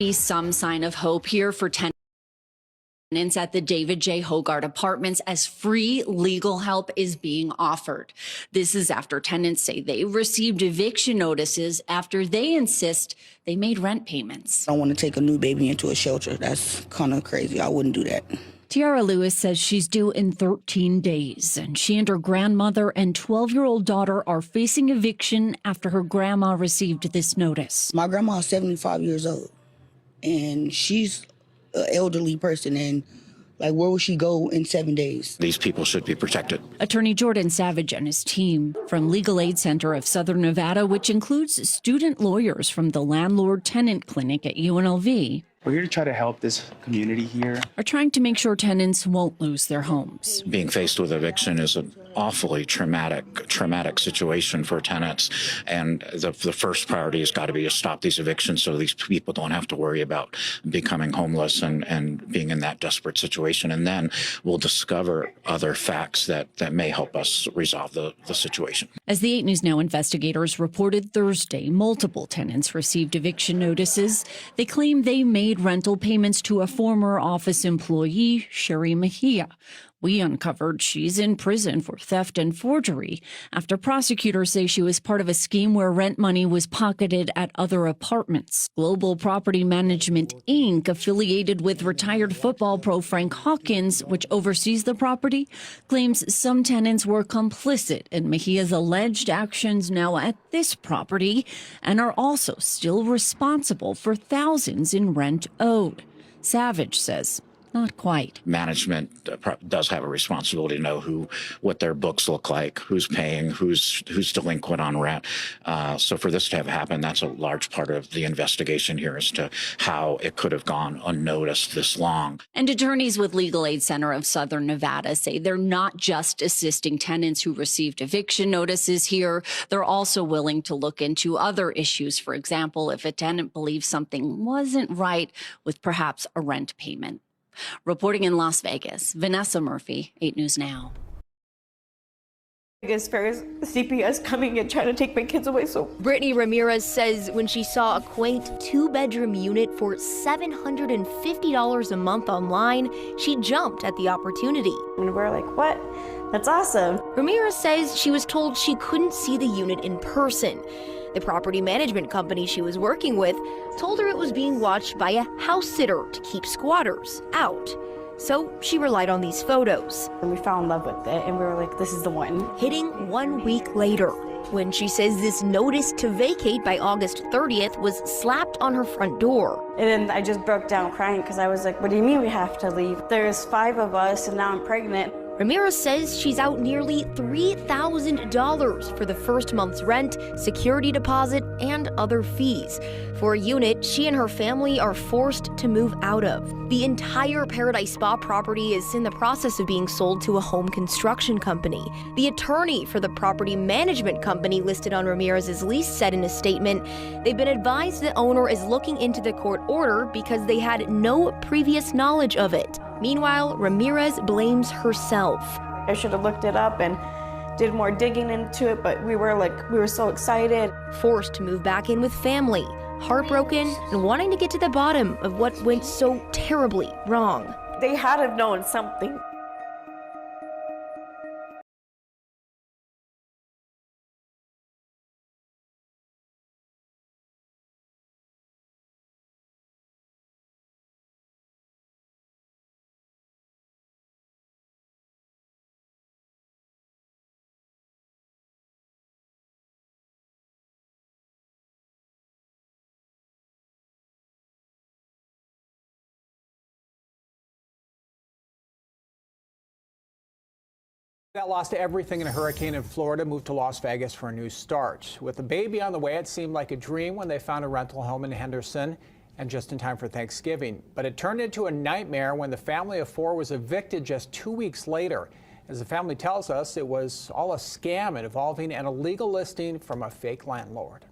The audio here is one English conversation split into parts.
Be some sign of hope here for tenants at the David J. Hogarth Apartments as free legal help is being offered. This is after tenants say they received eviction notices after they insist they made rent payments. I don't want to take a new baby into a shelter. That's kind of crazy. I wouldn't do that. Tiara Lewis says she's due in 13 days, and she and her grandmother and 12-year-old daughter are facing eviction after her grandma received this notice. My grandma's 75 years old, and she's an elderly person, and where will she go in 7 days? These people should be protected. Attorney Jordan Savage and his team from Legal Aid Center of Southern Nevada, which includes student lawyers from the Landlord-Tenant Clinic at UNLV, we're here to try to help this community here. Are trying to make sure tenants won't lose their homes. Being faced with eviction is an awfully traumatic situation for tenants. And the first priority has got to be to stop these evictions so these people don't have to worry about becoming homeless and being in that desperate situation. And then we'll discover other facts that may help us resolve the situation. As the 8 News Now investigators reported Thursday, multiple tenants received eviction notices. They claim they made rental payments to a former office employee, Sherry Mejia. We uncovered she's in prison for theft and forgery after prosecutors say she was part of a scheme where rent money was pocketed at other apartments. Global Property Management, Inc., affiliated with retired football pro Frank Hawkins, which oversees the property, claims some tenants were complicit in Mejia's alleged actions now at this property and are also still responsible for thousands in rent owed. Savage says, not quite. Management does have a responsibility to know what their books look like, who's paying, who's delinquent on rent. So for this to have happened, that's a large part of the investigation here as to how it could have gone unnoticed this long. And attorneys with Legal Aid Center of Southern Nevada say they're not just assisting tenants who received eviction notices here. They're also willing to look into other issues. For example, if a tenant believes something wasn't right with perhaps a rent payment. Reporting in Las Vegas, Vanessa Murphy, 8 News Now. As far as CPS coming and trying to take my kids away. So Brittany Ramirez says when she saw a quaint 2-bedroom unit for $750 a month online, she jumped at the opportunity. And we're like, what? That's awesome. Ramirez says she was told she couldn't see the unit in person. The property management company she was working with told her it was being watched by a house sitter to keep squatters out. So she relied on these photos. And we fell in love with it, and we were like, this is the one. Hitting 1 week later, when she says this notice to vacate by August 30th was slapped on her front door. And then I just broke down crying because I was like, what do you mean we have to leave? There's 5 of us, and now I'm pregnant. Ramirez says she's out nearly $3,000 for the first month's rent, security deposit, and other fees. For a unit she and her family are forced to move out of. The entire Paradise Spa property is in the process of being sold to a home construction company. The attorney for the property management company listed on Ramirez's lease said in a statement, they've been advised the owner is looking into the court order because they had no previous knowledge of it. Meanwhile, Ramirez blames herself. I should have looked it up and did more digging into it, but we were so excited. Forced to move back in with family, heartbroken, and wanting to get to the bottom of what went so terribly wrong. They had to have known something. That lost everything in a hurricane in Florida moved to Las Vegas for a new start. With the baby on the way, it seemed like a dream when they found a rental home in Henderson and just in time for Thanksgiving. But it turned into a nightmare when the family of 4 was evicted just 2 weeks later. As the family tells us, it was all a scam involving an illegal listing from a fake landlord.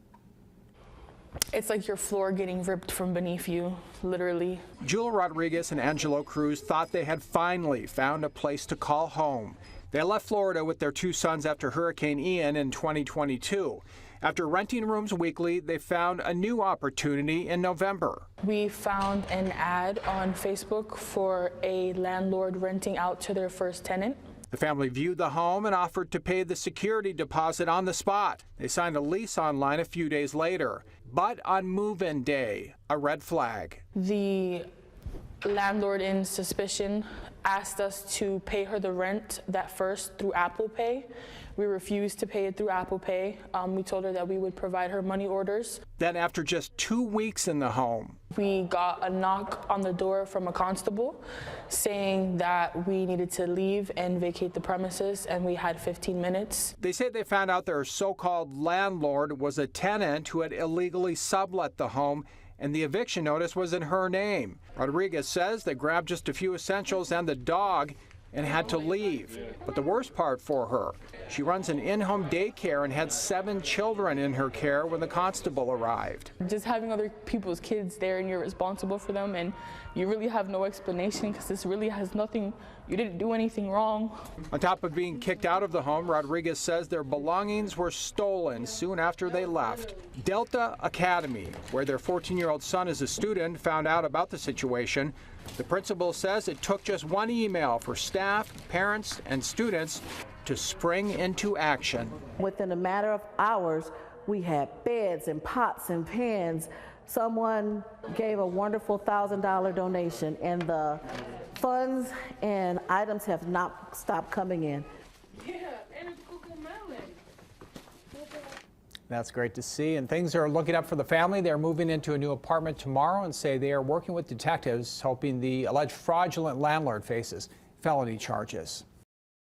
It's like your floor getting ripped from beneath you, literally. Jewel Rodriguez and Angelo Cruz thought they had finally found a place to call home. They left Florida with their 2 sons after Hurricane Ian in 2022. After renting rooms weekly, they found a new opportunity in November. We found an ad on Facebook for a landlord renting out to their first tenant. The family viewed the home and offered to pay the security deposit on the spot. They signed a lease online a few days later. But on move-in day, a red flag. The landlord in suspicion asked us to pay her the rent that first through Apple Pay. We refused to pay it through Apple Pay. We told her that we would provide her money orders. Then after just 2 weeks in the home, we got a knock on the door from a constable saying that we needed to leave and vacate the premises, and we had 15 minutes. They say they found out their so-called landlord was a tenant who had illegally sublet the home, and the eviction notice was in her name. Rodriguez says they grabbed just a few essentials and the dog and had to leave. But the worst part for her, she runs an in-home daycare and had 7 children in her care when the constable arrived. Just having other people's kids there and you're responsible for them and you really have no explanation because this really has nothing, you didn't do anything wrong. On top of being kicked out of the home, Rodriguez says their belongings were stolen soon after they left. Delta Academy, where their 14-year-old son is a student, found out about the situation. The principal says it took just one email for staff, parents, and students to spring into action. Within a matter of hours, we had beds and pots and pans. Someone gave a wonderful $1,000 donation, and the funds and items have not stopped coming in. That's great to see, and things are looking up for the family. They're moving into a new apartment tomorrow and say they are working with detectives, hoping the alleged fraudulent landlord faces felony charges.